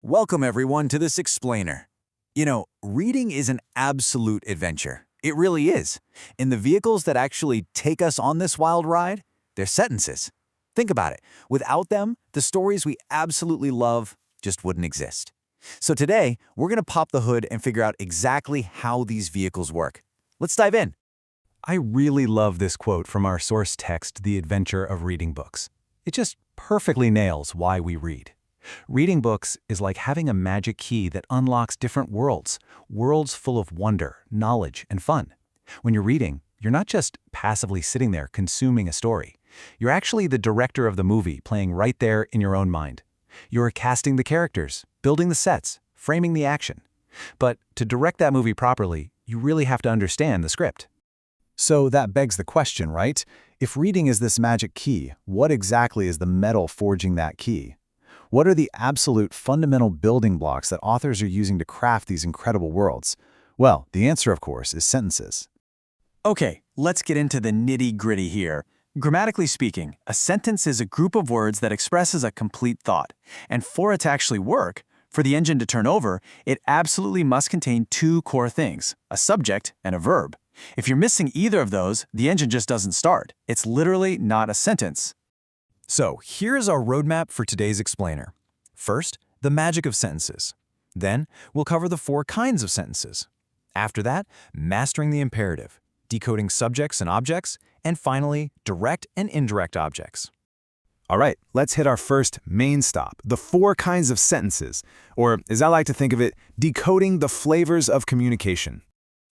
Welcome everyone to this explainer. Reading is an absolute adventure. It really is. And the vehicles that actually take us on this wild ride, they're sentences. Think about it. Without them, the stories we absolutely love just wouldn't exist. So today, we're going to pop the hood and figure out exactly how these vehicles work. Let's dive in. I really love this quote from our source text, The Adventure of Reading Books. It just perfectly nails why we read. Reading books is like having a magic key that unlocks different worlds full of wonder, knowledge, and fun. When you're reading, you're not just passively sitting there consuming a story. You're actually the director of the movie playing right there in your own mind. You're casting the characters, building the sets, framing the action. But to direct that movie properly, you really have to understand the script. So that begs the question, right? If reading is this magic key, what exactly is the metal forging that key? What are the absolute fundamental building blocks that authors are using to craft these incredible worlds? Well, the answer, of course, is sentences. Okay, let's get into the nitty-gritty here. Grammatically speaking, a sentence is a group of words that expresses a complete thought. And for it to actually work, for the engine to turn over, it absolutely must contain two core things, a subject and a verb. If you're missing either of those, the engine just doesn't start. It's literally not a sentence. So here's our roadmap for today's explainer. First, the magic of sentences. Then, we'll cover the 4 kinds of sentences. After that, mastering the imperative, decoding subjects and objects, and finally, direct and indirect objects. All right, let's hit our first main stop, the 4 kinds of sentences, or as I like to think of it, decoding the flavors of communication.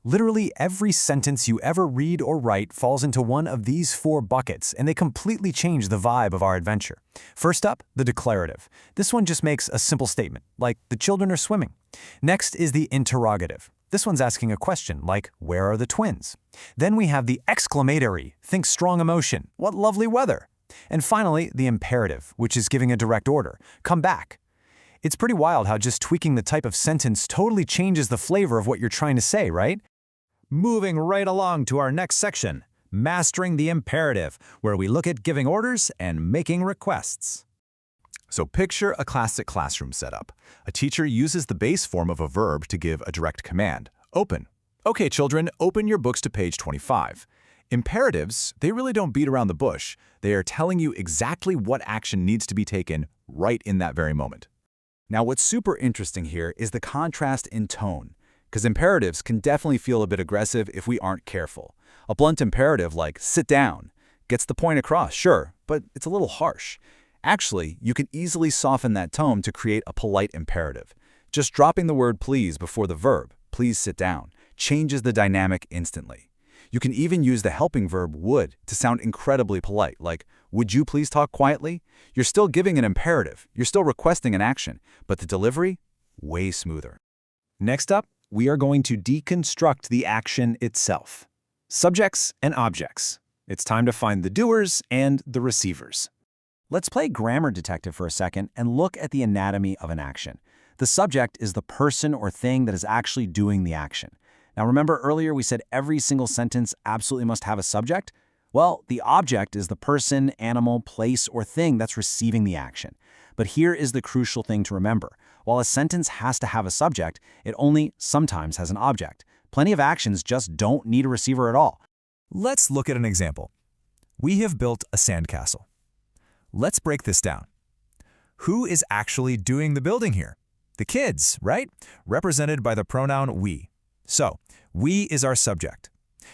Literally every sentence you ever read or write falls into one of these 4 buckets, and they completely change the vibe of our adventure. First up, the declarative. This one just makes a simple statement, like the children are swimming. Next is the interrogative. This one's asking a question, like where are the twins? Then we have the exclamatory, think strong emotion, what lovely weather. And finally, the imperative, which is giving a direct order, come back. It's pretty wild how just tweaking the type of sentence totally changes the flavor of what you're trying to say, right? Moving right along to our next section, mastering the imperative, where we look at giving orders and making requests. So picture a classic classroom setup. A teacher uses the base form of a verb to give a direct command, open. Okay, children, open your books to page 25. Imperatives, they really don't beat around the bush. They are telling you exactly what action needs to be taken right in that very moment. Now, what's super interesting here is the contrast in tone, because imperatives can definitely feel a bit aggressive if we aren't careful. A blunt imperative like sit down gets the point across, sure, but it's a little harsh. Actually, you can easily soften that tone to create a polite imperative. Just dropping the word please before the verb, please sit down, changes the dynamic instantly. You can even use the helping verb would to sound incredibly polite, like, would you please talk quietly? You're still giving an imperative, you're still requesting an action, but the delivery, way smoother. Next up, we are going to deconstruct the action itself. Subjects and objects. It's time to find the doers and the receivers. Let's play grammar detective for a second and look at the anatomy of an action. The subject is the person or thing that is actually doing the action. Now remember earlier we said every single sentence absolutely must have a subject? Well, the object is the person, animal, place, or thing that's receiving the action. But here is the crucial thing to remember. While a sentence has to have a subject, it only sometimes has an object. Plenty of actions just don't need a receiver at all. Let's look at an example. We have built a sandcastle. Let's break this down. Who is actually doing the building here? The kids, right? Represented by the pronoun we. So, we is our subject.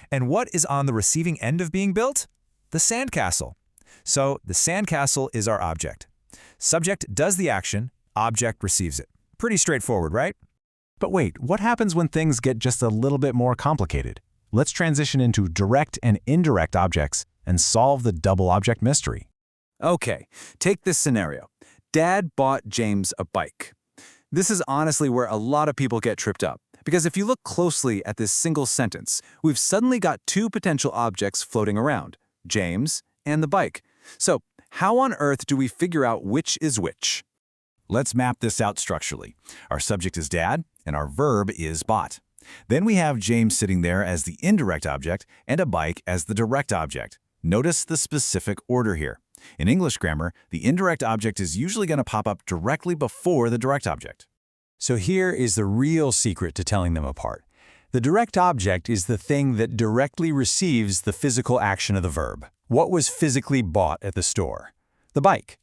And what is on the receiving end of being built? The sandcastle. So, the sandcastle is our object. Subject does the action, object receives it. Pretty straightforward, right? But wait, what happens when things get just a little bit more complicated? Let's transition into direct and indirect objects and solve the double object mystery. Okay, take this scenario. Dad bought James a bike. This is honestly where a lot of people get tripped up. Because if you look closely at this single sentence, we've suddenly got 2 potential objects floating around, James and the bike. So, how on earth do we figure out which is which? Let's map this out structurally. Our subject is Dad, and our verb is bought. Then we have James sitting there as the indirect object and a bike as the direct object. Notice the specific order here. In English grammar, the indirect object is usually going to pop up directly before the direct object. So here is the real secret to telling them apart. The direct object is the thing that directly receives the physical action of the verb. What was physically bought at the store? The bike.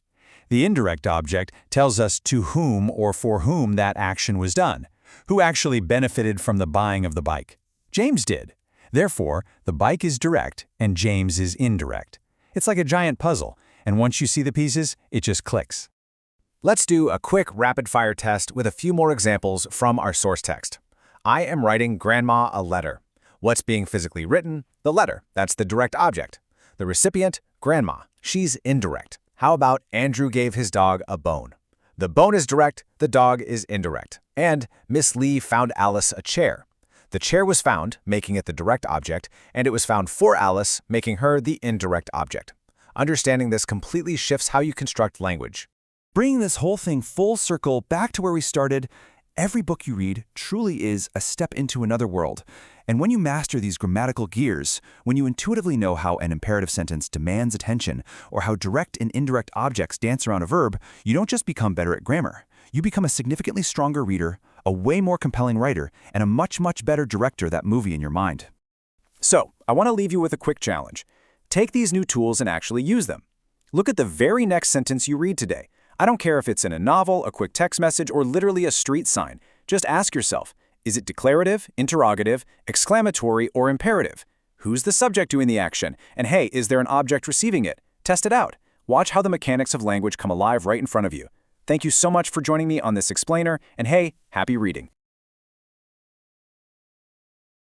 The indirect object tells us to whom or for whom that action was done. Who actually benefited from the buying of the bike? James did. Therefore, the bike is direct and James is indirect. It's like a giant puzzle, and once you see the pieces, it just clicks. Let's do a quick rapid-fire test with a few more examples from our source text. I am writing Grandma a letter. What's being physically written? The letter. That's the direct object. The recipient? Grandma. She's indirect. How about Andrew gave his dog a bone? The bone is direct, the dog is indirect. And Miss Lee found Alice a chair. The chair was found, making it the direct object, and it was found for Alice, making her the indirect object. Understanding this completely shifts how you construct language. Bringing this whole thing full circle back to where we started, every book you read truly is a step into another world. And when you master these grammatical gears, when you intuitively know how an imperative sentence demands attention, or how direct and indirect objects dance around a verb, you don't just become better at grammar. You become a significantly stronger reader, a way more compelling writer, and a much, much better director of that movie in your mind. So, I want to leave you with a quick challenge. Take these new tools and actually use them. Look at the very next sentence you read today. I don't care if it's in a novel, a quick text message, or literally a street sign. Just ask yourself, is it declarative, interrogative, exclamatory, or imperative? Who's the subject doing the action? And hey, is there an object receiving it? Test it out. Watch how the mechanics of language come alive right in front of you. Thank you so much for joining me on this explainer, and hey, happy reading.